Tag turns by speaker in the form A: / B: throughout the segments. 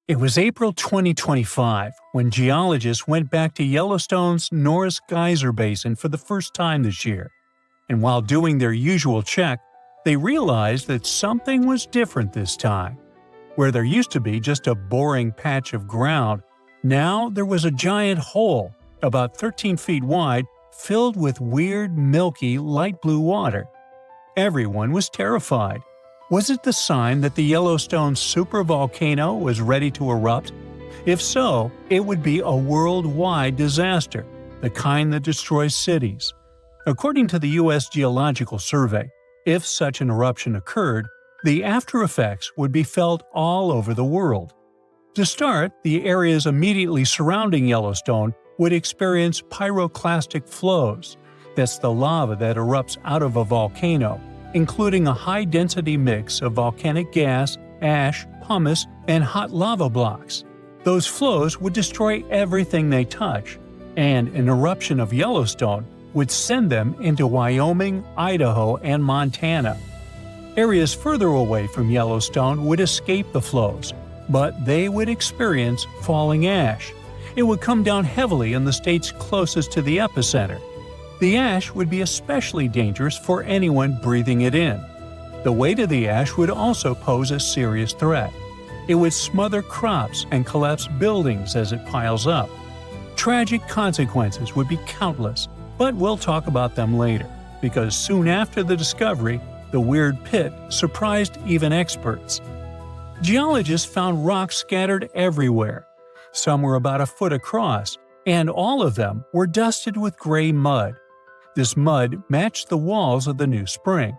A: It was April 2025 when geologists went back to Yellowstone's Norris Geyser Basin for the first time this year. And while doing their usual check, they realized that something was different this time. Where there used to be just a boring patch of ground, now there was a giant hole, about 13 feet wide, filled with weird, milky, light blue water. Everyone was terrified. Was it the sign that the Yellowstone supervolcano was ready to erupt? If so, it would be a worldwide disaster, the kind that destroys cities. According to the U.S. Geological Survey, if such an eruption occurred, the after effects would be felt all over the world. To start, the areas immediately surrounding Yellowstone would experience pyroclastic flows. That's the lava that erupts out of a volcano, including a high-density mix of volcanic gas, ash, pumice, and hot lava blocks. Those flows would destroy everything they touch, and an eruption of Yellowstone would send them into Wyoming, Idaho, and Montana. Areas further away from Yellowstone would escape the flows, but they would experience falling ash. It would come down heavily in the states closest to the epicenter. The ash would be especially dangerous for anyone breathing it in. The weight of the ash would also pose a serious threat. It would smother crops and collapse buildings as it piles up. Tragic consequences would be countless, but we'll talk about them later, because soon after the discovery, the weird pit surprised even experts. Geologists found rocks scattered everywhere. Some were about a foot across, and all of them were dusted with gray mud. This mud matched the walls of the new spring.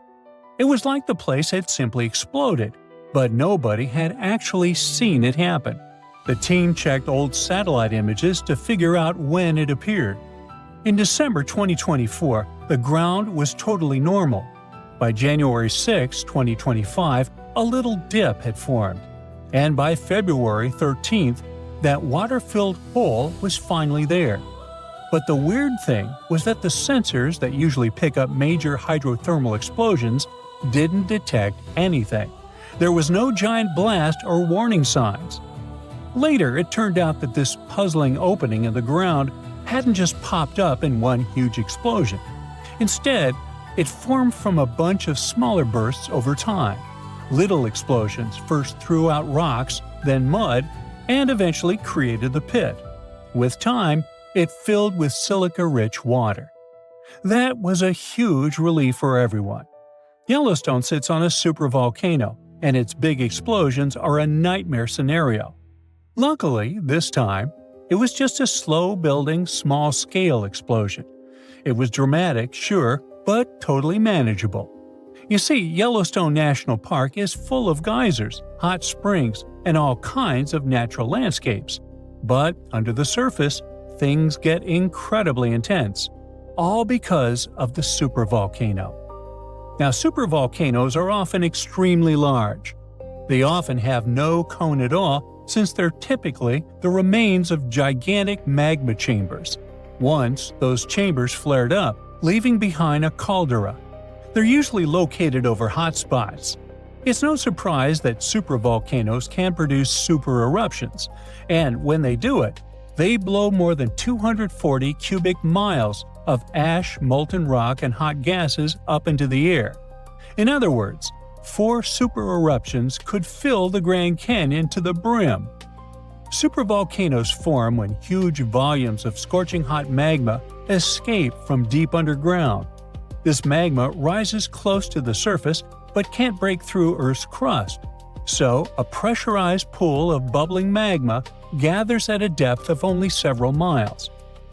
A: It was like the place had simply exploded, but nobody had actually seen it happen. The team checked old satellite images to figure out when it appeared. In December 2024, the ground was totally normal. By January 6, 2025, a little dip had formed. And by February 13th, that water-filled hole was finally there. But the weird thing was that the sensors that usually pick up major hydrothermal explosions didn't detect anything. There was no giant blast or warning signs. Later, it turned out that this puzzling opening in the ground hadn't just popped up in one huge explosion. Instead, it formed from a bunch of smaller bursts over time. Little explosions first threw out rocks, then mud, and eventually created the pit. With time, it filled with silica-rich water. That was a huge relief for everyone. Yellowstone sits on a supervolcano, and its big explosions are a nightmare scenario. Luckily, this time, it was just a slow-building, small-scale explosion. It was dramatic, sure, but totally manageable. You see, Yellowstone National Park is full of geysers, hot springs, and all kinds of natural landscapes. But under the surface, things get incredibly intense, all because of the supervolcano. Now, supervolcanoes are often extremely large. They often have no cone at all, since they're typically the remains of gigantic magma chambers. Once, those chambers flared up, leaving behind a caldera. They're usually located over hotspots. It's no surprise that supervolcanoes can produce super eruptions, and when they do it, they blow more than 240 cubic miles of ash, molten rock, and hot gases up into the air. In other words, 4 super eruptions could fill the Grand Canyon to the brim. Supervolcanoes form when huge volumes of scorching hot magma escape from deep underground. This magma rises close to the surface but can't break through Earth's crust. So, a pressurized pool of bubbling magma gathers at a depth of only several miles.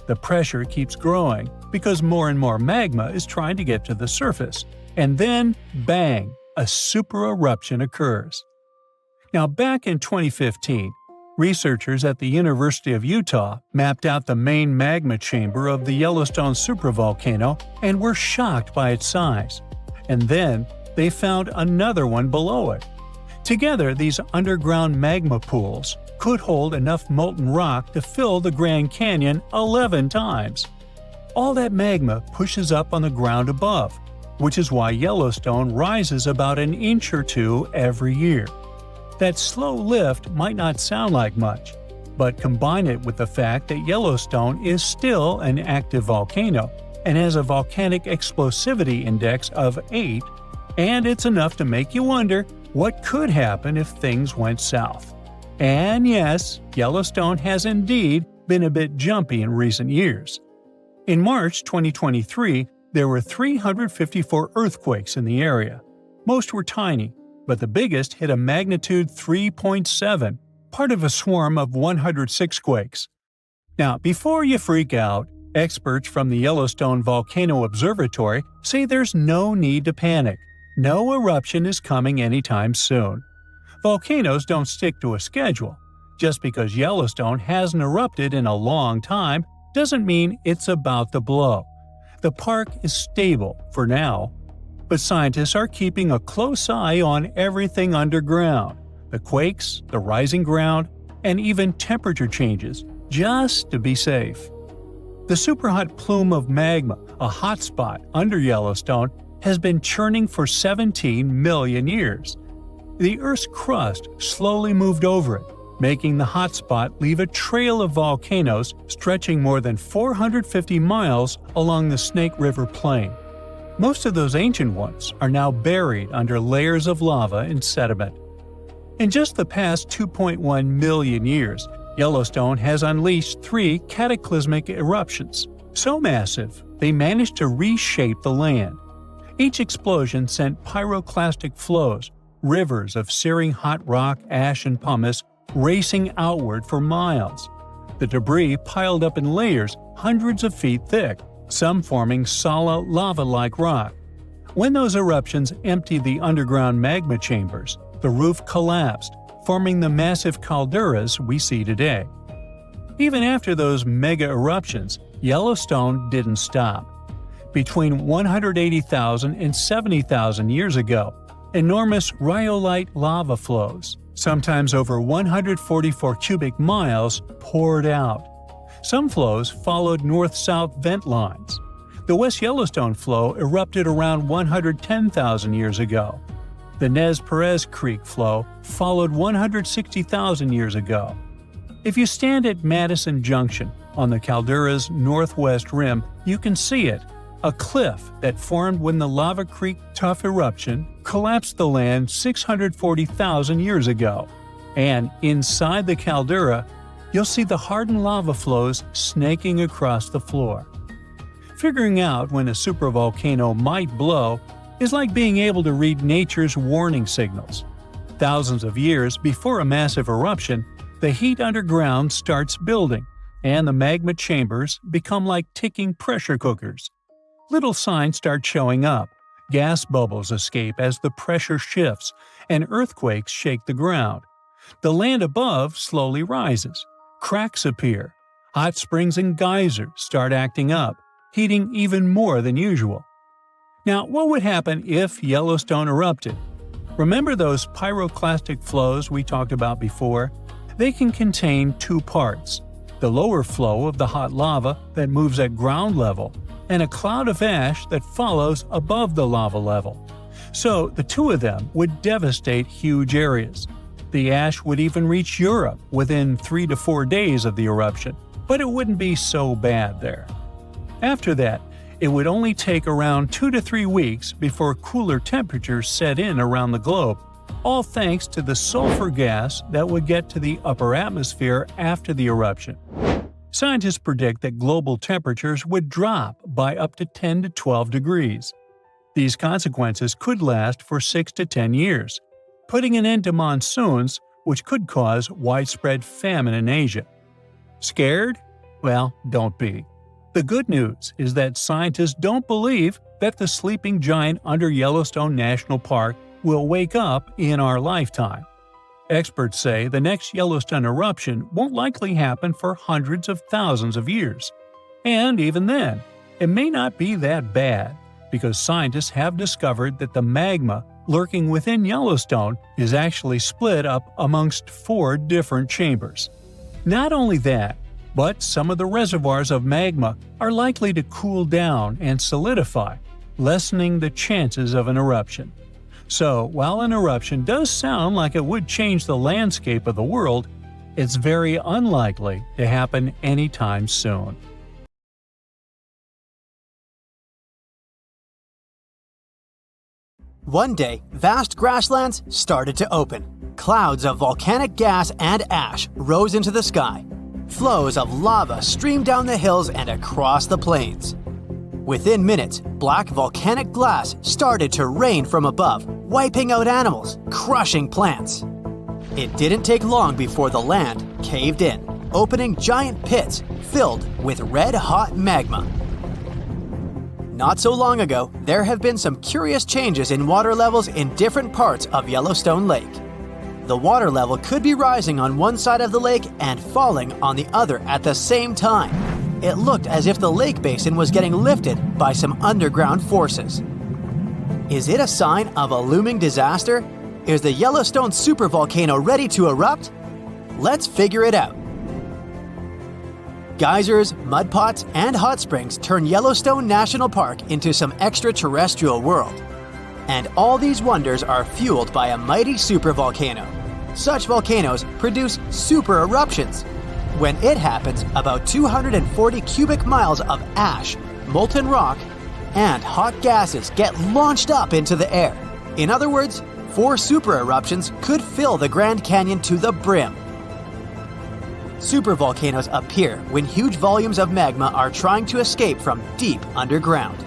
A: The pressure keeps growing because more and more magma is trying to get to the surface. And then, bang, a super eruption occurs. Now, back in 2015, researchers at the University of Utah mapped out the main magma chamber of the Yellowstone supervolcano and were shocked by its size. And then, they found another one below it. Together, these underground magma pools could hold enough molten rock to fill the Grand Canyon 11 times. All that magma pushes up on the ground above, which is why Yellowstone rises about an inch or two every year. That slow lift might not sound like much, but combine it with the fact that Yellowstone is still an active volcano and has a volcanic explosivity index of 8, and it's enough to make you wonder what could happen if things went south. And yes, Yellowstone has indeed been a bit jumpy in recent years. In March 2023, there were 354 earthquakes in the area. Most were tiny, but the biggest hit a magnitude 3.7, part of a swarm of 106 quakes. Now, before you freak out, experts from the Yellowstone Volcano Observatory say there's no need to panic. No eruption is coming anytime soon. Volcanoes don't stick to a schedule. Just because Yellowstone hasn't erupted in a long time doesn't mean it's about to blow. The park is stable for now, but scientists are keeping a close eye on everything underground, the quakes, the rising ground, and even temperature changes, just to be safe. The superhot plume of magma, a hotspot under Yellowstone, has been churning for 17 million years. The Earth's crust slowly moved over it, making the hotspot leave a trail of volcanoes stretching more than 450 miles along the Snake River Plain. Most of those ancient ones are now buried under layers of lava and sediment. In just the past 2.1 million years, Yellowstone has unleashed 3 cataclysmic eruptions, so massive they managed to reshape the land. Each explosion sent pyroclastic flows, rivers of searing hot rock, ash, and pumice racing outward for miles. The debris piled up in layers hundreds of feet thick, some forming solid lava-like rock. When those eruptions emptied the underground magma chambers, the roof collapsed, forming the massive calderas we see today. Even after those mega eruptions, Yellowstone didn't stop. Between 180,000 and 70,000 years ago, enormous rhyolite lava flows, sometimes over 144 cubic miles, poured out. Some flows followed north-south vent lines. The West Yellowstone flow erupted around 110,000 years ago. The Nez Perez Creek flow followed 160,000 years ago. If you stand at Madison Junction on the caldera's northwest rim, you can see it, a cliff that formed when the Lava Creek Tuff eruption collapsed the land 640,000 years ago. And inside the caldera, you'll see the hardened lava flows snaking across the floor. Figuring out when a supervolcano might blow is like being able to read nature's warning signals. Thousands of years before a massive eruption, the heat underground starts building, and the magma chambers become like ticking pressure cookers. Little signs start showing up. Gas bubbles escape as the pressure shifts, and earthquakes shake the ground. The land above slowly rises. Cracks appear. Hot springs and geysers start acting up, heating even more than usual. Now, what would happen if Yellowstone erupted? Remember those pyroclastic flows we talked about before? They can contain 2 parts: the lower flow of the hot lava that moves at ground level, and a cloud of ash that follows above the lava level. So the 2 of them would devastate huge areas. The ash would even reach Europe within 3 to 4 days of the eruption, but it wouldn't be so bad there. After that, it would only take around 2 to 3 weeks before cooler temperatures set in around the globe, all thanks to the sulfur gas that would get to the upper atmosphere after the eruption. Scientists predict that global temperatures would drop by up to 10 to 12 degrees. These consequences could last for 6 to 10 years, putting an end to monsoons, which could cause widespread famine in Asia. Scared? Well, don't be. The good news is that scientists don't believe that the sleeping giant under Yellowstone National Park will wake up in our lifetime. Experts say the next Yellowstone eruption won't likely happen for hundreds of thousands of years. And even then, it may not be that bad, because scientists have discovered that the magma lurking within Yellowstone is actually split up amongst 4 different chambers. Not only that, but some of the reservoirs of magma are likely to cool down and solidify, lessening the chances of an eruption. So, while an eruption does sound like it would change the landscape of the world, it's very unlikely to happen anytime soon.
B: One day, vast grasslands started to open. Clouds of volcanic gas and ash rose into the sky. Flows of lava streamed down the hills and across the plains. Within minutes, black volcanic glass started to rain from above, wiping out animals, crushing plants. It didn't take long before the land caved in, opening giant pits filled with red-hot magma. Not so long ago, there have been some curious changes in water levels in different parts of Yellowstone Lake. The water level could be rising on one side of the lake and falling on the other at the same time. It looked as if the lake basin was getting lifted by some underground forces. Is it a sign of a looming disaster? Is the Yellowstone supervolcano ready to erupt? Let's figure it out. Geysers, mud pots, and hot springs turn Yellowstone National Park into some extraterrestrial world. And all these wonders are fueled by a mighty supervolcano. Such volcanoes produce super eruptions. When it happens, about 240 cubic miles of ash, molten rock, and hot gases get launched up into the air. In other words, 4 super eruptions could fill the Grand Canyon to the brim. Supervolcanoes appear when huge volumes of magma are trying to escape from deep underground.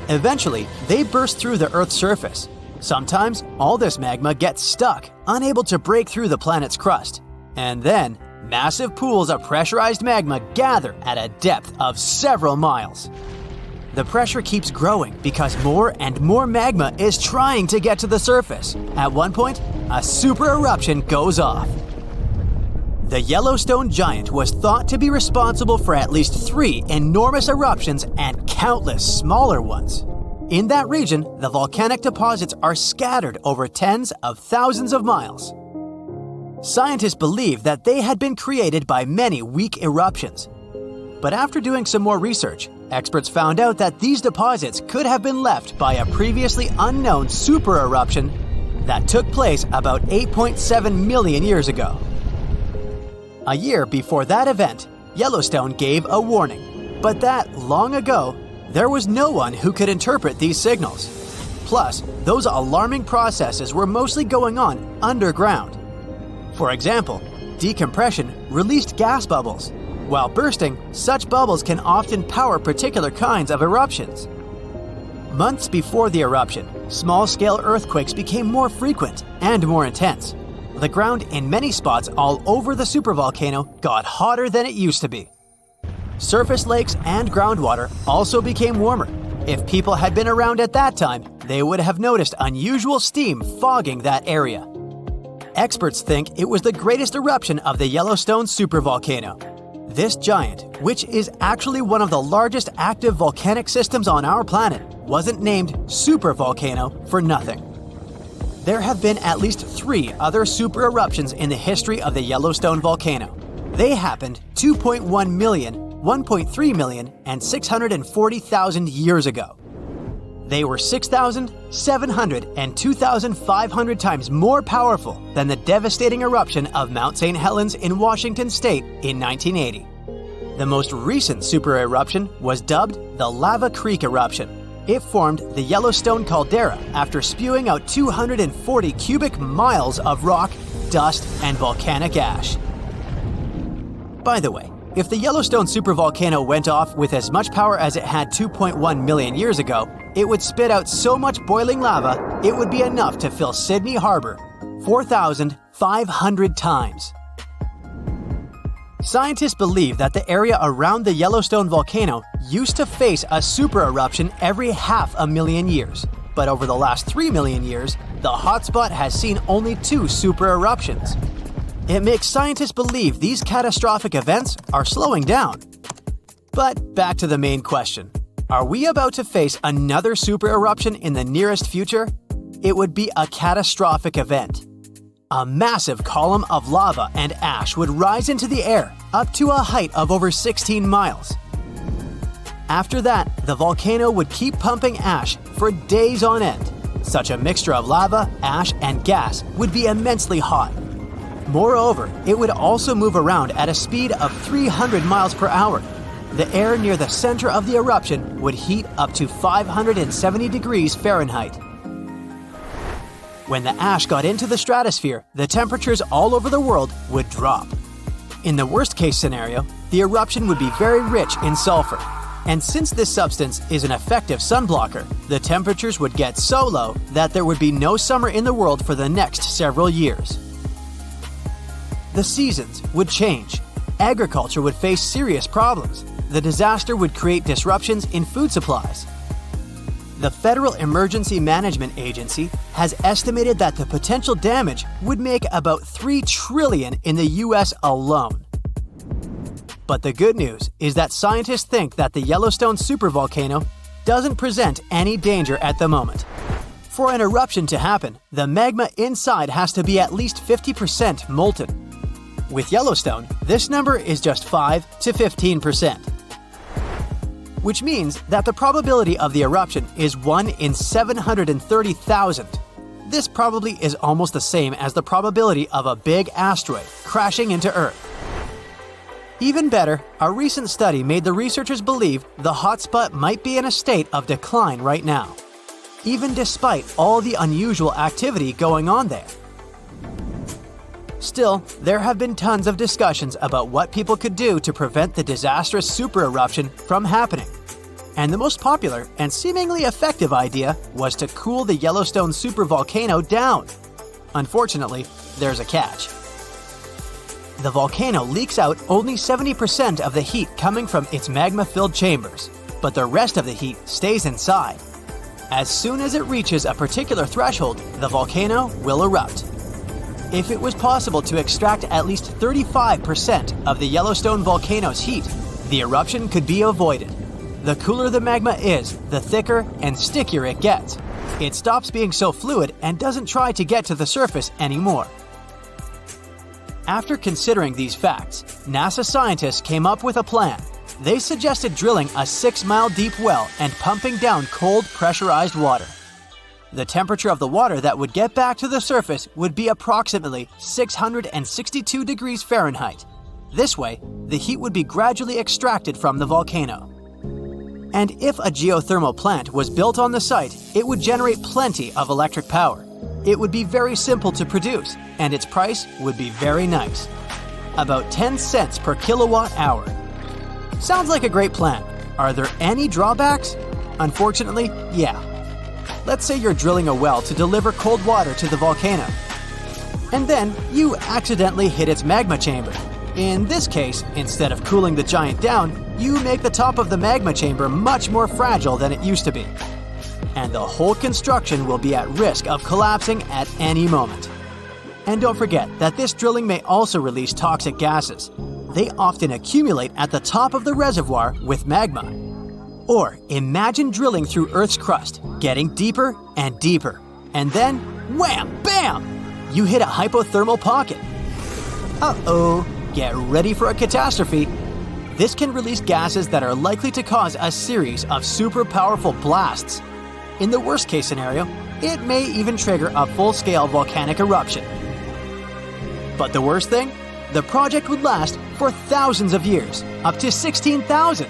B: Eventually, they burst through the Earth's surface. Sometimes, all this magma gets stuck, unable to break through the planet's crust. And then, massive pools of pressurized magma gather at a depth of several miles. The pressure keeps growing because more and more magma is trying to get to the surface. At one point, a super eruption goes off. The Yellowstone giant was thought to be responsible for at least 3 enormous eruptions and countless smaller ones. In that region, the volcanic deposits are scattered over tens of thousands of miles. Scientists believe that they had been created by many weak eruptions. But after doing some more research, experts found out that these deposits could have been left by a previously unknown super eruption that took place about 8.7 million years ago. A year before that event, Yellowstone gave a warning. But that long ago, there was no one who could interpret these signals. Plus, those alarming processes were mostly going on underground. For example, decompression released gas bubbles. While bursting, such bubbles can often power particular kinds of eruptions. Months before the eruption, small-scale earthquakes became more frequent and more intense. The ground in many spots all over the supervolcano got hotter than it used to be. Surface lakes and groundwater also became warmer. If people had been around at that time, they would have noticed unusual steam fogging that area. Experts think it was the greatest eruption of the Yellowstone supervolcano. This giant, which is actually one of the largest active volcanic systems on our planet, wasn't named supervolcano for nothing. There have been at least 3 other super eruptions in the history of the Yellowstone volcano. They happened 2.1 million, 1.3 million, and 640,000 years ago. They were 6,000, 700, and 2,500 times more powerful than the devastating eruption of Mount St. Helens in Washington state in 1980. The most recent super eruption was dubbed the Lava Creek eruption. It formed the Yellowstone caldera after spewing out 240 cubic miles of rock, dust, and volcanic ash. By the way, if the Yellowstone supervolcano went off with as much power as it had 2.1 million years ago, it would spit out so much boiling lava, it would be enough to fill Sydney Harbor 4,500 times. Scientists believe that the area around the Yellowstone volcano used to face a super eruption every 500,000 years. But over the last 3 million years, the hotspot has seen only 2 super eruptions. It makes scientists believe these catastrophic events are slowing down. But back to the main question. Are we about to face another super eruption in the nearest future? It would be a catastrophic event. A massive column of lava and ash would rise into the air up to a height of over 16 miles. After that, the volcano would keep pumping ash for days on end. Such a mixture of lava, ash, and gas would be immensely hot. Moreover, it would also move around at a speed of 300 miles per hour. The air near the center of the eruption would heat up to 570 degrees Fahrenheit. When the ash got into the stratosphere, the temperatures all over the world would drop. In the worst-case scenario, the eruption would be very rich in sulfur. And since this substance is an effective sunblocker, the temperatures would get so low that there would be no summer in the world for the next several years. The seasons would change. Agriculture would face serious problems. The disaster would create disruptions in food supplies. The Federal Emergency Management Agency has estimated that the potential damage would make about $3 trillion in the US alone. But the good news is that scientists think that the Yellowstone supervolcano doesn't present any danger at the moment. For an eruption to happen, the magma inside has to be at least 50% molten. With Yellowstone, this number is just 5 to 15%. Which means that the probability of the eruption is 1 in 730,000. This probably is almost the same as the probability of a big asteroid crashing into Earth. Even better, a recent study made the researchers believe the hotspot might be in a state of decline right now, even despite all the unusual activity going on there. Still, there have been tons of discussions about what people could do to prevent the disastrous super-eruption from happening. And the most popular and seemingly effective idea was to cool the Yellowstone supervolcano down. Unfortunately, there's a catch. The volcano leaks out only 70% of the heat coming from its magma-filled chambers, but the rest of the heat stays inside. As soon as it reaches a particular threshold, the volcano will erupt. If it was possible to extract at least 35% of the Yellowstone volcano's heat, the eruption could be avoided. The cooler the magma is, the thicker and stickier it gets. It stops being so fluid and doesn't try to get to the surface anymore. After considering these facts, NASA scientists came up with a plan. They suggested drilling a 6-mile deep well and pumping down cold, pressurized water. The temperature of the water that would get back to the surface would be approximately 662 degrees Fahrenheit. This way, the heat would be gradually extracted from the volcano. And if a geothermal plant was built on the site, it would generate plenty of electric power. It would be very simple to produce, and its price would be very nice. About 10 cents per kilowatt hour. Sounds like a great plan. Are there any drawbacks? Unfortunately, yeah. Let's say you're drilling a well to deliver cold water to the volcano. And then you accidentally hit its magma chamber. In this case, instead of cooling the giant down, you make the top of the magma chamber much more fragile than it used to be. And the whole construction will be at risk of collapsing at any moment. And don't forget that this drilling may also release toxic gases. They often accumulate at the top of the reservoir with magma. Or imagine drilling through Earth's crust, getting deeper and deeper. And then, wham, bam! You hit a hypothermal pocket. Uh-oh, get ready for a catastrophe. This can release gases that are likely to cause a series of super powerful blasts. In the worst-case scenario, it may even trigger a full-scale volcanic eruption. But the worst thing? The project would last for thousands of years, up to 16,000.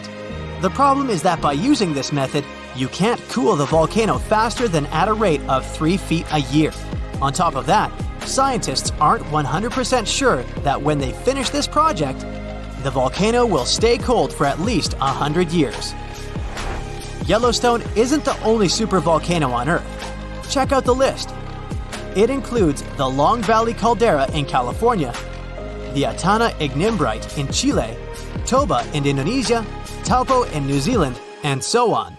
B: The problem is that by using this method, you can't cool the volcano faster than at a rate of 3 feet a year. On top of that, scientists aren't 100% sure that when they finish this project, the volcano will stay cold for at least 100 years. Yellowstone isn't the only supervolcano on Earth. Check out the list. It includes the Long Valley Caldera in California, the Atana Ignimbrite in Chile, Toba in Indonesia, Taupo in New Zealand, and so on.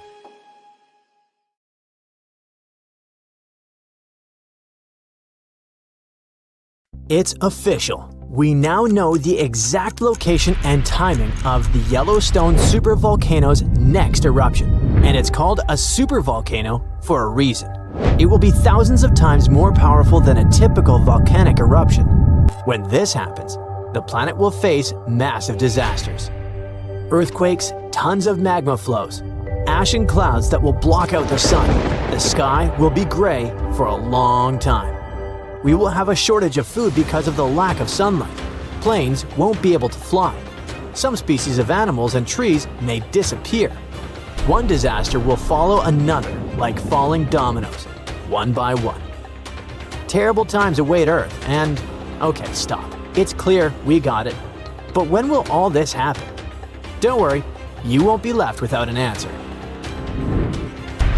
B: It's official. We now know the exact location and timing of the Yellowstone supervolcano's next eruption, and it's called a supervolcano for a reason. It will be thousands of times more powerful than a typical volcanic eruption. When this happens, the planet will face massive disasters. Earthquakes, tons of magma flows, ash and clouds that will block out the sun. The sky will be gray for a long time. We will have a shortage of food because of the lack of sunlight. Planes won't be able to fly. Some species of animals and trees may disappear. One disaster will follow another, like falling dominoes, one by one. Terrible times await Earth and… okay, stop. It's clear, we got it. But when will all this happen? Don't worry, you won't be left without an answer.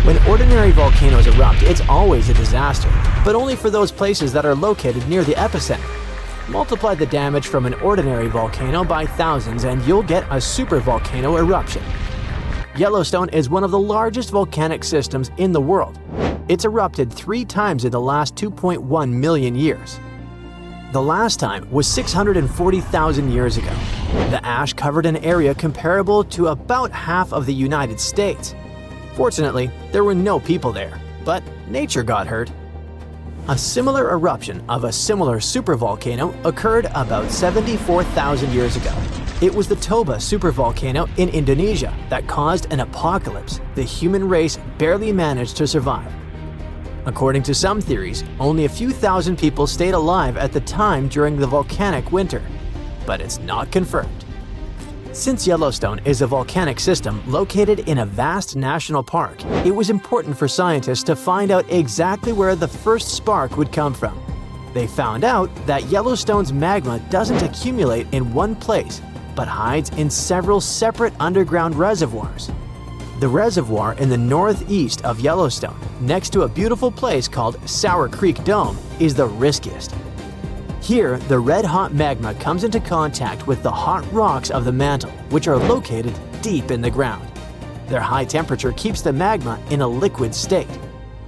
B: When ordinary volcanoes erupt, it's always a disaster, but only for those places that are located near the epicenter. Multiply the damage from an ordinary volcano by thousands and you'll get a supervolcano eruption. Yellowstone is one of the largest volcanic systems in the world. It's erupted 3 times in the last 2.1 million years. The last time was 640,000 years ago. The ash covered an area comparable to about half of the United States. Fortunately, there were no people there, but nature got hurt. A similar eruption of a similar supervolcano occurred about 74,000 years ago. It was the Toba supervolcano in Indonesia that caused an apocalypse the human race barely managed to survive. According to some theories, only a few thousand people stayed alive at the time during the volcanic winter, but it's not confirmed. Since Yellowstone is a volcanic system located in a vast national park, it was important for scientists to find out exactly where the first spark would come from. They found out that Yellowstone's magma doesn't accumulate in one place, but hides in several separate underground reservoirs. The reservoir in the northeast of Yellowstone, next to a beautiful place called Sour Creek Dome, is the riskiest. Here, the red-hot magma comes into contact with the hot rocks of the mantle, which are located deep in the ground. Their high temperature keeps the magma in a liquid state.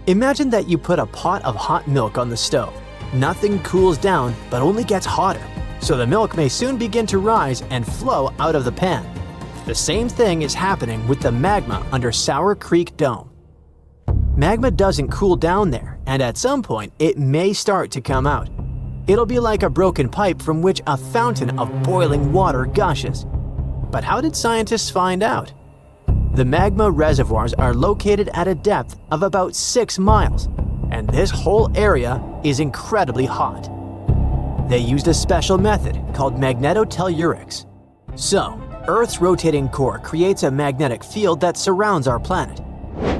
B: Imagine that you put a pot of hot milk on the stove. Nothing cools down, but only gets hotter, so the milk may soon begin to rise and flow out of the pan. The same thing is happening with the magma under Sour Creek Dome. Magma doesn't cool down there, and at some point it may start to come out. It'll be like a broken pipe from which a fountain of boiling water gushes. But how did scientists find out? The magma reservoirs are located at a depth of about 6 miles, and this whole area is incredibly hot. They used a special method called magnetotellurics. So, Earth's rotating core creates a magnetic field that surrounds our planet.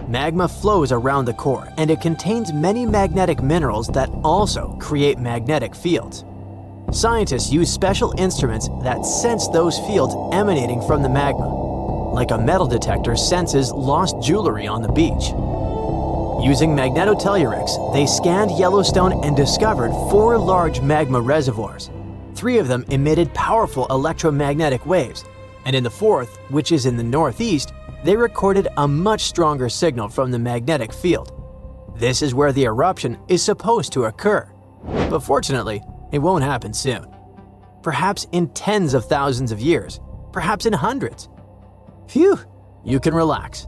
B: Magma flows around the core, and it contains many magnetic minerals that also create magnetic fields. Scientists use special instruments that sense those fields emanating from the magma, like a metal detector senses lost jewelry on the beach. Using magnetotellurics, they scanned Yellowstone and discovered 4 large magma reservoirs. 3 of them emitted powerful electromagnetic waves, and in the 4th, which is in the northeast, they recorded a much stronger signal from the magnetic field. This is where the eruption is supposed to occur. But fortunately, it won't happen soon. Perhaps in tens of thousands of years, perhaps in hundreds. Phew, you can relax.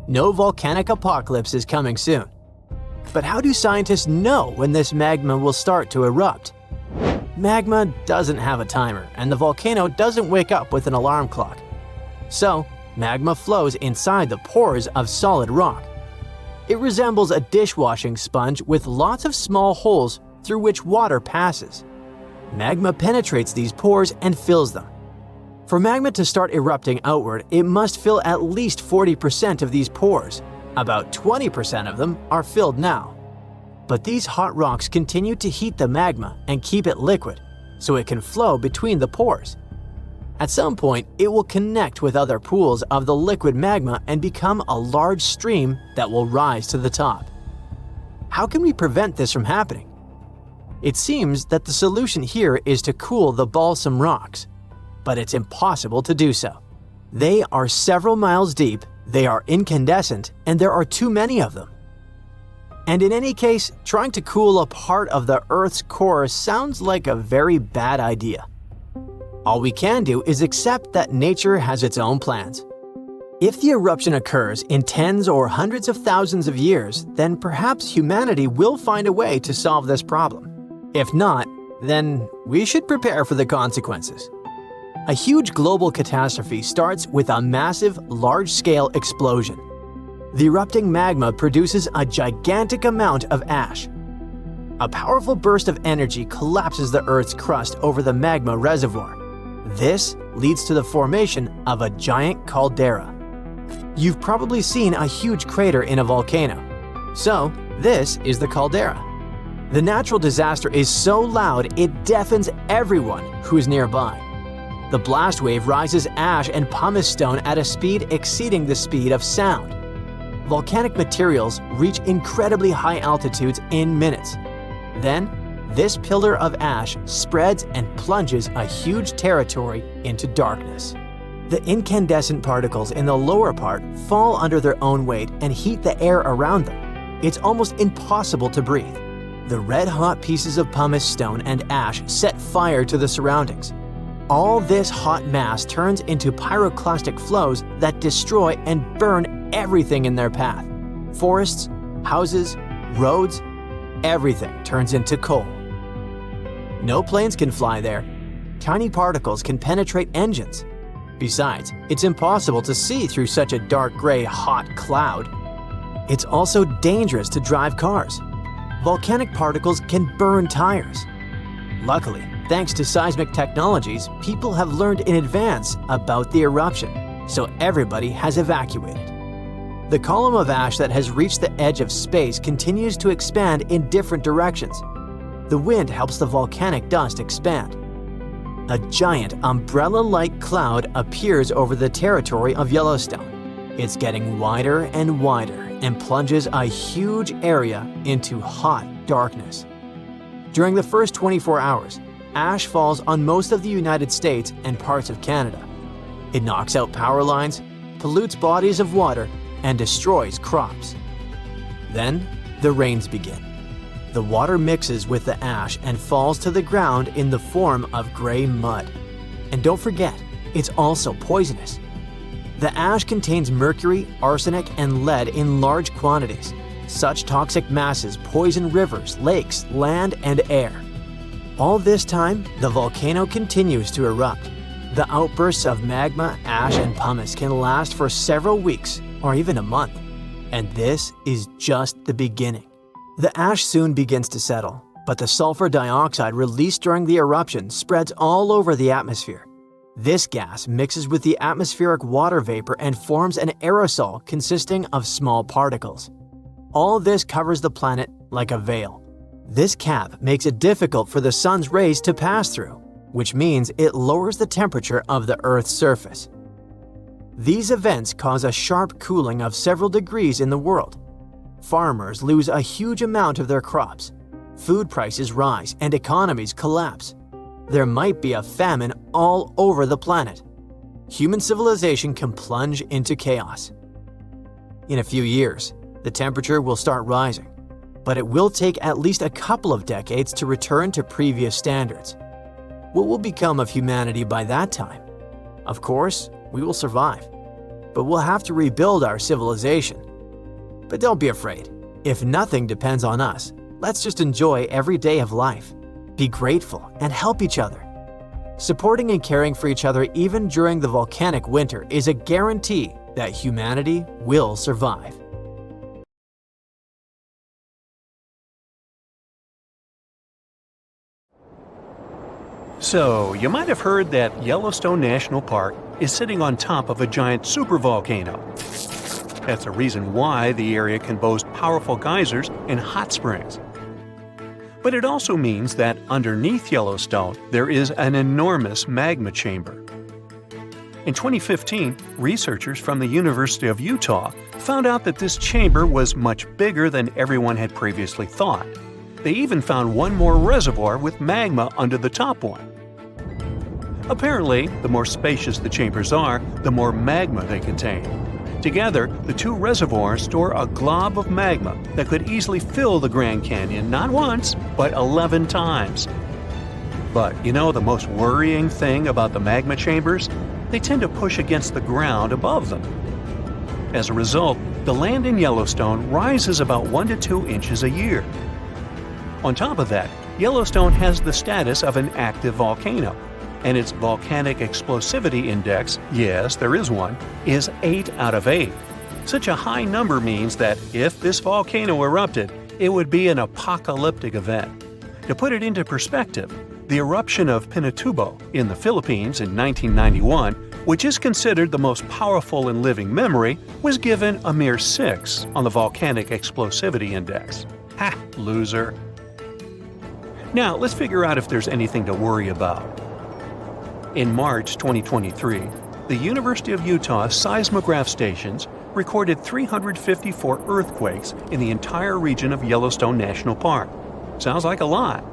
B: No volcanic apocalypse is coming soon. But how do scientists know when this magma will start to erupt? Magma doesn't have a timer, and the volcano doesn't wake up with an alarm clock. So, magma flows inside the pores of solid rock. It resembles a dishwashing sponge with lots of small holes through which water passes. Magma penetrates these pores and fills them. For magma to start erupting outward, it must fill at least 40% of these pores. About 20% of them are filled now. But these hot rocks continue to heat the magma and keep it liquid, so it can flow between the pores. At some point, it will connect with other pools of the liquid magma and become a large stream that will rise to the top. How can we prevent this from happening? It seems that the solution here is to cool the balsam rocks, but it's impossible to do so. They are several miles deep, they are incandescent, and there are too many of them. And in any case, trying to cool a part of the Earth's core sounds like a very bad idea. All we can do is accept that nature has its own plans. If the eruption occurs in tens or hundreds of thousands of years, then perhaps humanity will find a way to solve this problem. If not, then we should prepare for the consequences. A huge global catastrophe starts with a massive, large-scale explosion. The erupting magma produces a gigantic amount of ash. A powerful burst of energy collapses the Earth's crust over the magma reservoir. This leads to the formation of a giant caldera. You've probably seen a huge crater in a volcano. So, this is the caldera. The natural disaster is so loud it deafens everyone who is nearby. The blast wave rises ash and pumice stone at a speed exceeding the speed of sound. Volcanic materials reach incredibly high altitudes in minutes. Then, this pillar of ash spreads and plunges a huge territory into darkness. The incandescent particles in the lower part fall under their own weight and heat the air around them. It's almost impossible to breathe. The red-hot pieces of pumice stone and ash set fire to the surroundings. All this hot mass turns into pyroclastic flows that destroy and burn everything in their path. Forests, houses, roads, everything turns into coal. No planes can fly there. Tiny particles can penetrate engines. Besides, it's impossible to see through such a dark gray, hot cloud. It's also dangerous to drive cars. Volcanic particles can burn tires. Luckily, thanks to seismic technologies, people have learned in advance about the eruption, so everybody has evacuated. The column of ash that has reached the edge of space continues to expand in different directions. The wind helps the volcanic dust expand. A giant umbrella-like cloud appears over the territory of Yellowstone. It's getting wider and wider and plunges a huge area into hot darkness. During the first 24 hours, ash falls on most of the United States and parts of Canada. It knocks out power lines, pollutes bodies of water, and destroys crops. Then, the rains begin. The water mixes with the ash and falls to the ground in the form of gray mud. And don't forget, it's also poisonous. The ash contains mercury, arsenic, and lead in large quantities. Such toxic masses poison rivers, lakes, land, and air. All this time, the volcano continues to erupt. The outbursts of magma, ash, and pumice can last for several weeks or even a month. And this is just the beginning. The ash soon begins to settle, but the sulfur dioxide released during the eruption spreads all over the atmosphere. This gas mixes with the atmospheric water vapor and forms an aerosol consisting of small particles. All this covers the planet like a veil. This cap makes it difficult for the sun's rays to pass through, which means it lowers the temperature of the Earth's surface. These events cause a sharp cooling of several degrees in the world. Farmers lose a huge amount of their crops. Food prices rise and economies collapse. There might be a famine all over the planet. Human civilization can plunge into chaos. In a few years, the temperature will start rising, but it will take at least a couple of decades to return to previous standards. What will become of humanity by that time? Of course, we will survive, but we'll have to rebuild our civilization. But don't be afraid. If nothing depends on us, let's just enjoy every day of life. Be grateful and help each other. Supporting and caring for each other even during the volcanic winter is a guarantee that humanity will survive.
A: So, you might have heard that Yellowstone National Park is sitting on top of a giant supervolcano. That's the reason why the area can boast powerful geysers and hot springs. But it also means that underneath Yellowstone, there is an enormous magma chamber. In 2015, researchers from the University of Utah found out that this chamber was much bigger than everyone had previously thought. They even found one more reservoir with magma under the top one. Apparently, the more spacious the chambers are, the more magma they contain. Together, the two reservoirs store a glob of magma that could easily fill the Grand Canyon not once, but 11 times. But you know the most worrying thing about the magma chambers? They tend to push against the ground above them. As a result, the land in Yellowstone rises about 1 to 2 inches a year. On top of that, Yellowstone has the status of an active volcano, and its volcanic explosivity index, yes, there is one, is 8 out of 8. Such a high number means that if this volcano erupted, it would be an apocalyptic event. To put it into perspective, the eruption of Pinatubo in the Philippines in 1991, which is considered the most powerful in living memory, was given a mere 6 on the Volcanic Explosivity Index. Ha! Loser. Now, let's figure out if there's anything to worry about. In March 2023, the University of Utah seismograph stations recorded 354 earthquakes in the entire region of Yellowstone National Park. Sounds like a lot.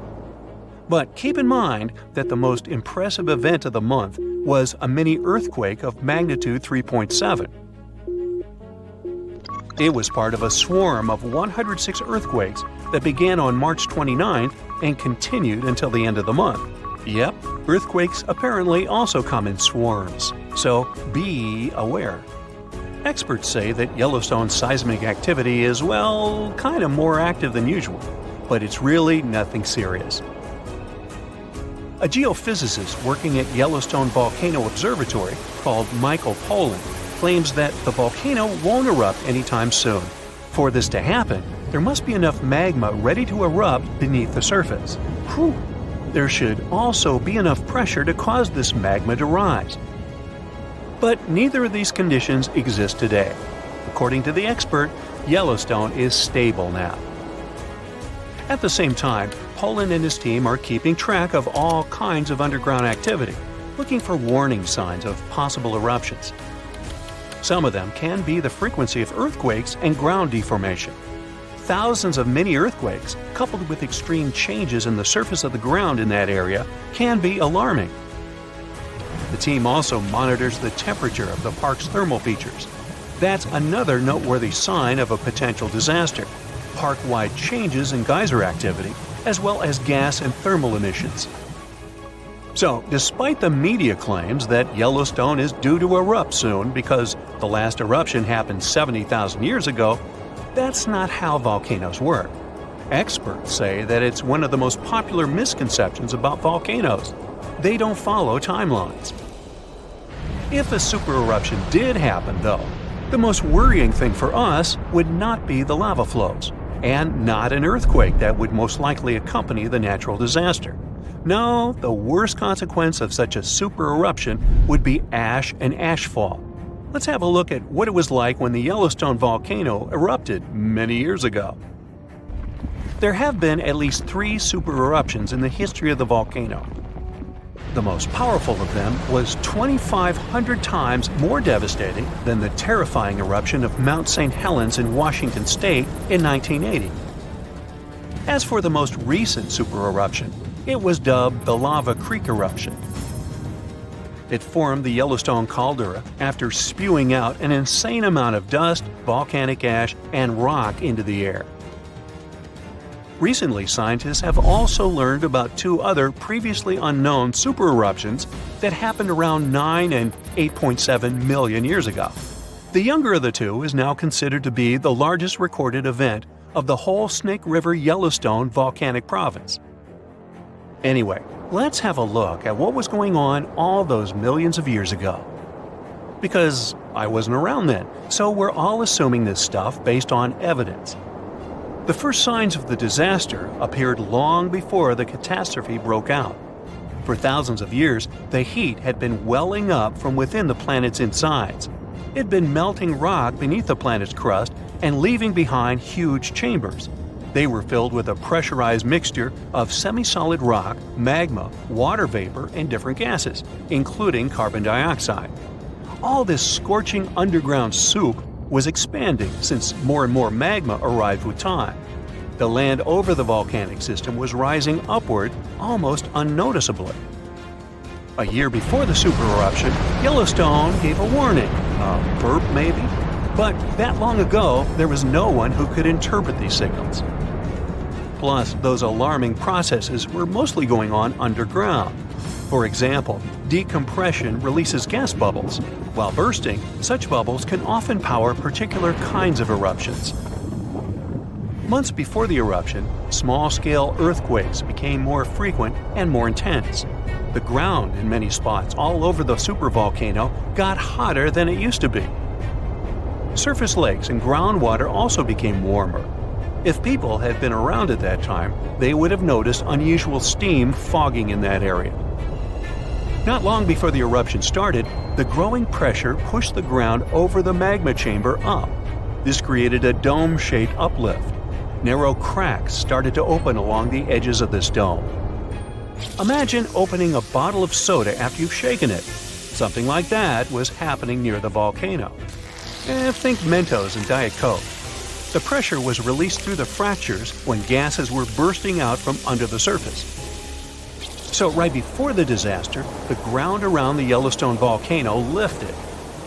A: But keep in mind that the most impressive event of the month was a mini earthquake of magnitude 3.7. It was part of a swarm of 106 earthquakes that began on March 29th and continued until the end of the month. Yep, earthquakes apparently also come in swarms, so be aware. Experts say that Yellowstone's seismic activity is, well, kind of more active than usual, but it's really nothing serious. A geophysicist working at Yellowstone Volcano Observatory called Michael Poland claims that the volcano won't erupt anytime soon. For this to happen, there must be enough magma ready to erupt beneath the surface. Whew. There should also be enough pressure to cause this magma to rise. But neither of these conditions exist today. According to the expert, Yellowstone is stable now. At the same time, Poland and his team are keeping track of all kinds of underground activity, looking for warning signs of possible eruptions. Some of them can be the frequency of earthquakes and ground deformation. Thousands of mini earthquakes, coupled with extreme changes in the surface of the ground in that area, can be alarming. The team also monitors the temperature of the park's thermal features. That's another noteworthy sign of a potential disaster. Park-wide changes in geyser activity, as well as gas and thermal emissions. So, despite the media claims that Yellowstone is due to erupt soon because the last eruption happened 70,000 years ago, that's not how volcanoes work. Experts say that it's one of the most popular misconceptions about volcanoes. They don't follow timelines. If a supereruption did happen, though, the most worrying thing for us would not be the lava flows, and not an earthquake that would most likely accompany the natural disaster. No, the worst consequence of such a supereruption would be ash and ashfall. Let's have a look at what it was like when the Yellowstone volcano erupted many years ago. There have been at least 3 supereruptions in the history of the volcano. The most powerful of them was 2,500 times more devastating than the terrifying eruption of Mount St. Helens in Washington state in 1980. As for the most recent supereruption, it was dubbed the Lava Creek eruption. It formed the Yellowstone caldera after spewing out an insane amount of dust, volcanic ash, and rock into the air. Recently, scientists have also learned about 2 other previously unknown supereruptions that happened around 9 and 8.7 million years ago. The younger of the 2 is now considered to be the largest recorded event of the whole Snake River Yellowstone volcanic province. Anyway, let's have a look at what was going on all those millions of years ago. Because I wasn't around then, so we're all assuming this stuff based on evidence. The first signs of the disaster appeared long before the catastrophe broke out. For thousands of years, the heat had been welling up from within the planet's insides. It had been melting rock beneath the planet's crust and leaving behind huge chambers. They were filled with a pressurized mixture of semi-solid rock, magma, water vapor, and different gases, including carbon dioxide. All this scorching underground soup was expanding since more and more magma arrived with time. The land over the volcanic system was rising upward almost unnoticeably. A year before the supereruption, Yellowstone gave a warning, a burp maybe? But that long ago, there was no one who could interpret these signals. Plus, those alarming processes were mostly going on underground. For example, decompression releases gas bubbles. While bursting, such bubbles can often power particular kinds of eruptions. Months before the eruption, small-scale earthquakes became more frequent and more intense. The ground in many spots all over the supervolcano got hotter than it used to be. Surface lakes and groundwater also became warmer. If people had been around at that time, they would have noticed unusual steam fogging in that area. Not long before the eruption started, the growing pressure pushed the ground over the magma chamber up. This created a dome-shaped uplift. Narrow cracks started to open along the edges of this dome. Imagine opening a bottle of soda after you've shaken it. Something like that was happening near the volcano. Think Mentos and Diet Coke. The pressure was released through the fractures when gases were bursting out from under the surface. So right before the disaster, the ground around the Yellowstone volcano lifted.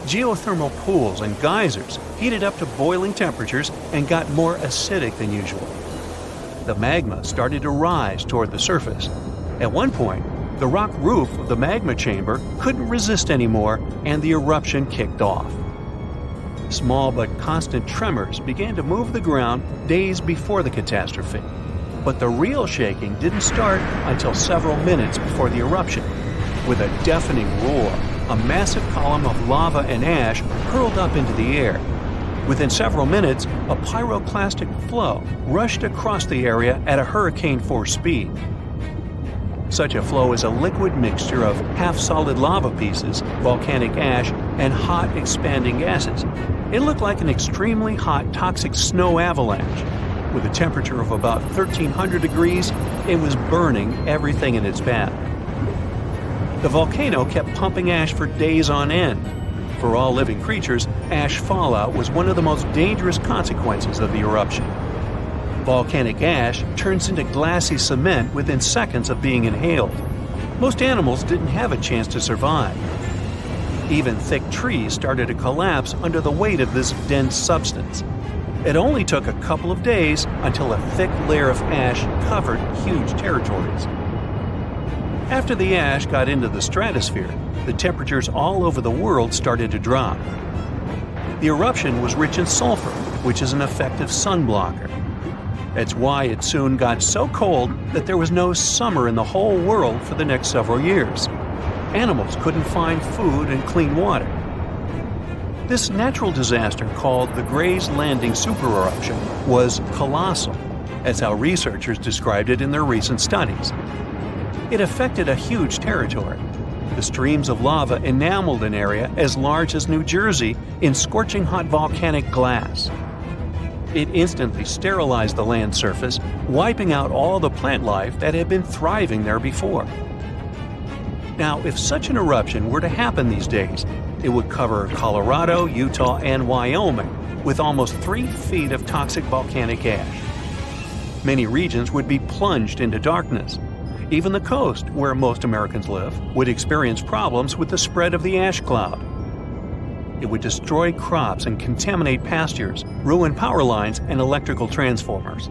A: Geothermal pools and geysers heated up to boiling temperatures and got more acidic than usual. The magma started to rise toward the surface. At one point, the rock roof of the magma chamber couldn't resist anymore and the eruption kicked off. Small but constant tremors began to move the ground days before the catastrophe. But the real shaking didn't start until several minutes before the eruption. With a deafening roar, a massive column of lava and ash hurled up into the air. Within several minutes, a pyroclastic flow rushed across the area at a hurricane-force speed. Such a flow is a liquid mixture of half-solid lava pieces, volcanic ash, and hot expanding gases. It looked like an extremely hot toxic snow avalanche. With a temperature of about 1300 degrees, it was burning everything in its path. The volcano kept pumping ash for days on end. For all living creatures, ash fallout was one of the most dangerous consequences of the eruption. Volcanic ash turns into glassy cement within seconds of being inhaled. Most animals didn't have a chance to survive. Even thick trees started to collapse under the weight of this dense substance. It only took a couple of days until a thick layer of ash covered huge territories. After the ash got into the stratosphere, the temperatures all over the world started to drop. The eruption was rich in sulfur, which is an effective sunblocker. That's why it soon got so cold that there was no summer in the whole world for the next several years. Animals couldn't find food and clean water. This natural disaster, called the Gray's Landing supereruption, was colossal. That's how researchers described it in their recent studies. It affected a huge territory. The streams of lava enameled an area as large as New Jersey in scorching hot volcanic glass. It instantly sterilized the land surface, wiping out all the plant life that had been thriving there before. Now, if such an eruption were to happen these days, it would cover Colorado, Utah, and Wyoming with almost 3 feet of toxic volcanic ash. Many regions would be plunged into darkness. Even the coast, where most Americans live, would experience problems with the spread of the ash cloud. It would destroy crops and contaminate pastures, ruin power lines and electrical transformers.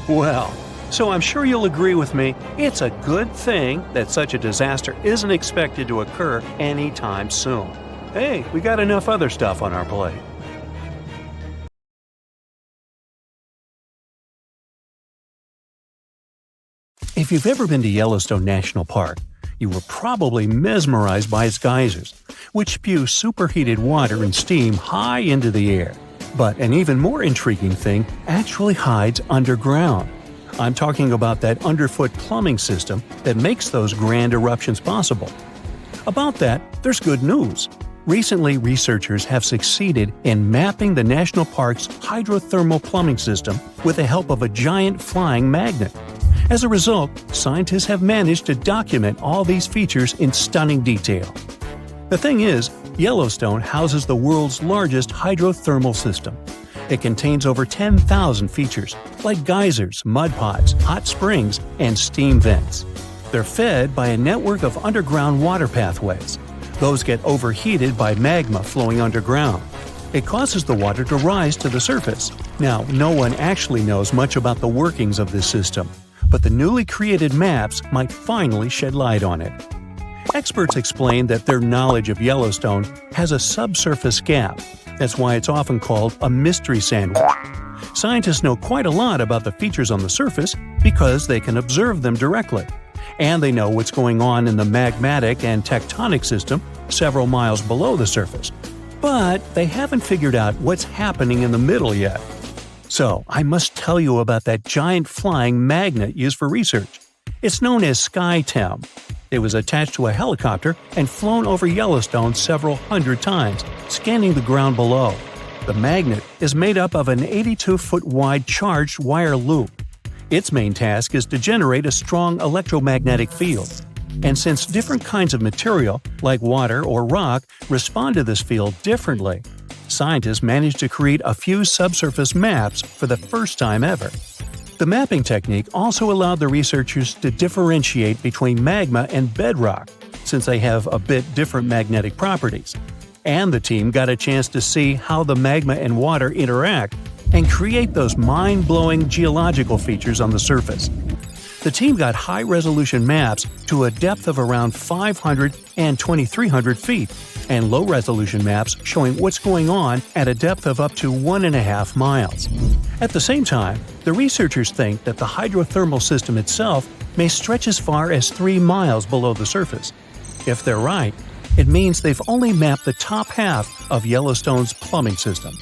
A: Well, so I'm sure you'll agree with me, it's a good thing that such a disaster isn't expected to occur anytime soon. Hey, we got enough other stuff on our plate. If you've ever been to Yellowstone National Park, you were probably mesmerized by its geysers, which spew superheated water and steam high into the air. But an even more intriguing thing actually hides underground. I'm talking about that underfoot plumbing system that makes those grand eruptions possible. About that, there's good news. Recently, researchers have succeeded in mapping the national park's hydrothermal plumbing system with the help of a giant flying magnet. As a result, scientists have managed to document all these features in stunning detail. The thing is, Yellowstone houses the world's largest hydrothermal system. It contains over 10,000 features, like geysers, mud pots, hot springs, and steam vents. They're fed by a network of underground water pathways. Those get overheated by magma flowing underground. It causes the water to rise to the surface. Now, no one actually knows much about the workings of this system, but the newly created maps might finally shed light on it. Experts explain that their knowledge of Yellowstone has a subsurface gap. That's why it's often called a mystery sandwich. Scientists know quite a lot about the features on the surface because they can observe them directly. And they know what's going on in the magmatic and tectonic system several miles below the surface. But they haven't figured out what's happening in the middle yet. So, I must tell you about that giant flying magnet used for research. It's known as SkyTem. It was attached to a helicopter and flown over Yellowstone several hundred times, scanning the ground below. The magnet is made up of an 82-foot wide charged wire loop. Its main task is to generate a strong electromagnetic field. And since different kinds of material, like water or rock, respond to this field differently, scientists managed to create a few subsurface maps for the first time ever. The mapping technique also allowed the researchers to differentiate between magma and bedrock, since they have a bit different magnetic properties. And the team got a chance to see how the magma and water interact and create those mind-blowing geological features on the surface. The team got high-resolution maps to a depth of around 500 and 2,300 feet, and low-resolution maps showing what's going on at a depth of up to 1.5 miles. At the same time, the researchers think that the hydrothermal system itself may stretch as far as 3 miles below the surface. If they're right, it means they've only mapped the top half of Yellowstone's plumbing system.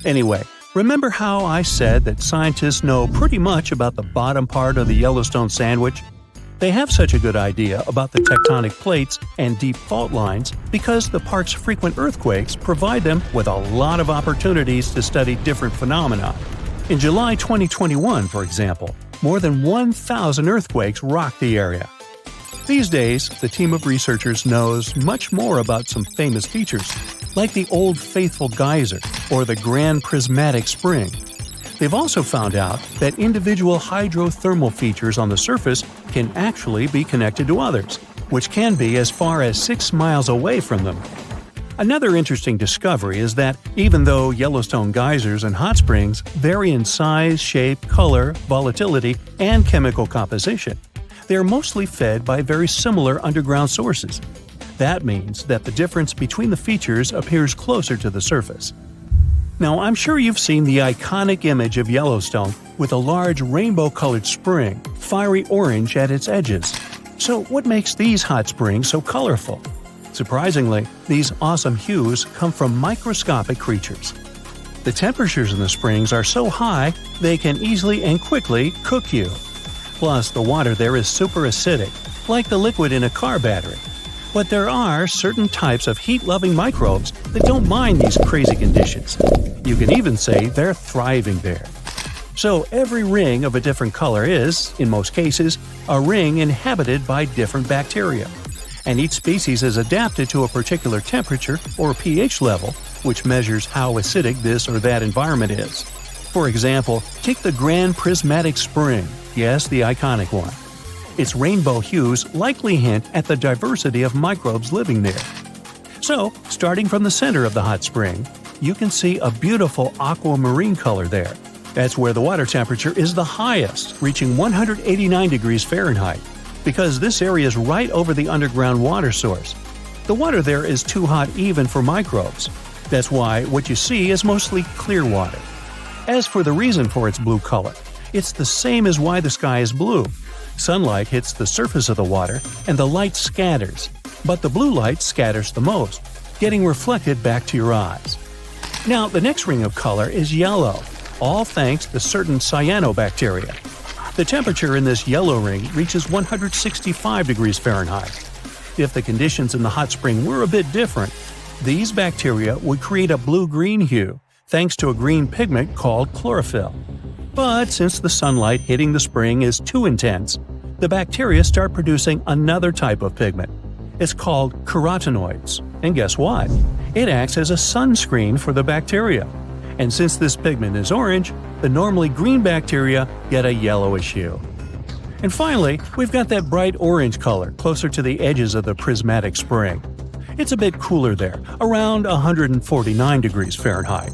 A: Anyway, remember how I said that scientists know pretty much about the bottom part of the Yellowstone sandwich? They have such a good idea about the tectonic plates and deep fault lines because the park's frequent earthquakes provide them with a lot of opportunities to study different phenomena. In July 2021, for example, more than 1,000 earthquakes rocked the area. These days, the team of researchers knows much more about some famous features, like the Old Faithful Geyser or the Grand Prismatic Spring. They've also found out that individual hydrothermal features on the surface can actually be connected to others, which can be as far as 6 miles away from them. Another interesting discovery is that even though Yellowstone geysers and hot springs vary in size, shape, color, volatility, and chemical composition, they are mostly fed by very similar underground sources. That means that the difference between the features appears closer to the surface. Now, I'm sure you've seen the iconic image of Yellowstone with a large rainbow-colored spring, fiery orange at its edges. So what makes these hot springs so colorful? Surprisingly, these awesome hues come from microscopic creatures. The temperatures in the springs are so high they can easily and quickly cook you. Plus, the water there is super acidic, like the liquid in a car battery. But there are certain types of heat-loving microbes that don't mind these crazy conditions. You can even say they're thriving there. So every ring of a different color is, in most cases, a ring inhabited by different bacteria. And each species is adapted to a particular temperature or pH level, which measures how acidic this or that environment is. For example, take the Grand Prismatic Spring, yes, the iconic one. Its rainbow hues likely hint at the diversity of microbes living there. So, starting from the center of the hot spring, you can see a beautiful aquamarine color there. That's where the water temperature is the highest, reaching 189 degrees Fahrenheit, because this area is right over the underground water source. The water there is too hot even for microbes. That's why what you see is mostly clear water. As for the reason for its blue color, it's the same as why the sky is blue. Sunlight hits the surface of the water and the light scatters, but the blue light scatters the most, getting reflected back to your eyes. Now, the next ring of color is yellow, all thanks to certain cyanobacteria. The temperature in this yellow ring reaches 165 degrees Fahrenheit. If the conditions in the hot spring were a bit different, these bacteria would create a blue-green hue, thanks to a green pigment called chlorophyll. But since the sunlight hitting the spring is too intense, the bacteria start producing another type of pigment. It's called carotenoids. And guess what? It acts as a sunscreen for the bacteria. And since this pigment is orange, the normally green bacteria get a yellowish hue. And finally, we've got that bright orange color closer to the edges of the prismatic spring. It's a bit cooler there, around 149 degrees Fahrenheit.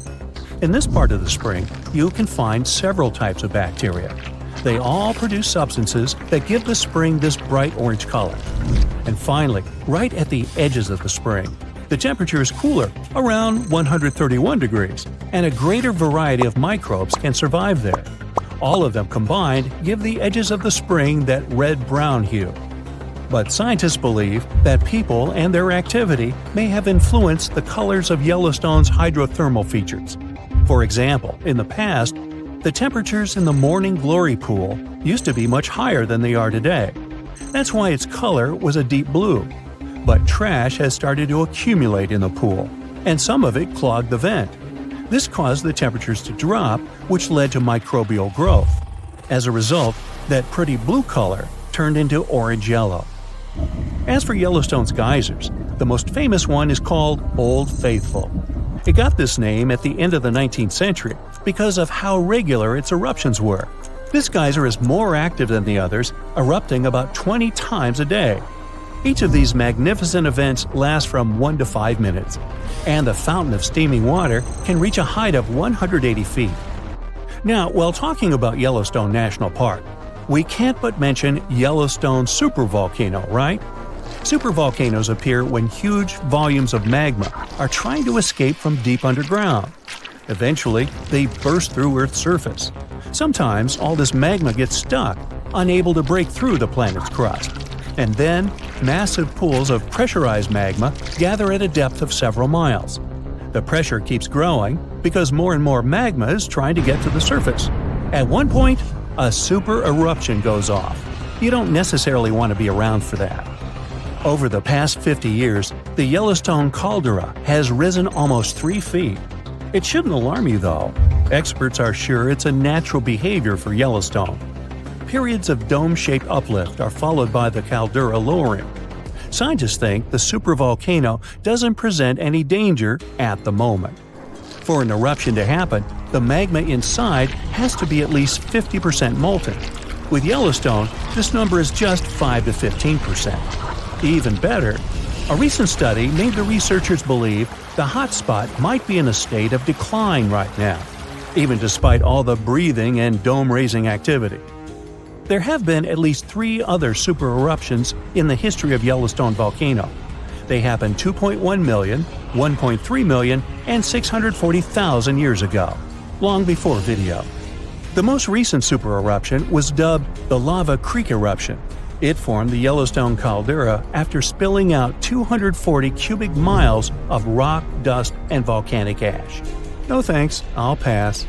A: In this part of the spring, you can find several types of bacteria. They all produce substances that give the spring this bright orange color. And finally, right at the edges of the spring, the temperature is cooler, around 131 degrees, and a greater variety of microbes can survive there. All of them combined give the edges of the spring that red-brown hue. But scientists believe that people and their activity may have influenced the colors of Yellowstone's hydrothermal features. For example, in the past, the temperatures in the Morning Glory pool used to be much higher than they are today. That's why its color was a deep blue. But trash has started to accumulate in the pool, and some of it clogged the vent. This caused the temperatures to drop, which led to microbial growth. As a result, that pretty blue color turned into orange-yellow. As for Yellowstone's geysers, the most famous one is called Old Faithful. It got this name at the end of the 19th century because of how regular its eruptions were. This geyser is more active than the others, erupting about 20 times a day. Each of these magnificent events lasts from 1 to 5 minutes, and the fountain of steaming water can reach a height of 180 feet. Now, while talking about Yellowstone National Park, we can't but mention Yellowstone supervolcano, right? Supervolcanoes appear when huge volumes of magma are trying to escape from deep underground. Eventually, they burst through Earth's surface. Sometimes all this magma gets stuck, unable to break through the planet's crust. And then, massive pools of pressurized magma gather at a depth of several miles. The pressure keeps growing because more and more magma is trying to get to the surface. At one point, a super eruption goes off. You don't necessarily want to be around for that. Over the past 50 years, the Yellowstone caldera has risen almost 3 feet. It shouldn't alarm you though. Experts are sure it's a natural behavior for Yellowstone. Periods of dome-shaped uplift are followed by the caldera lowering. Scientists think the supervolcano doesn't present any danger at the moment. For an eruption to happen, the magma inside has to be at least 50% molten. With Yellowstone, this number is just 5 to 15%. Even better, a recent study made the researchers believe the hotspot might be in a state of decline right now, even despite all the breathing and dome-raising activity. There have been at least 3 other super eruptions in the history of Yellowstone volcano. They happened 2.1 million, 1.3 million, and 640,000 years ago, long before video. The most recent super eruption was dubbed the Lava Creek eruption. It formed the Yellowstone caldera after spilling out 240 cubic miles of rock, dust, and volcanic ash. No thanks, I'll pass.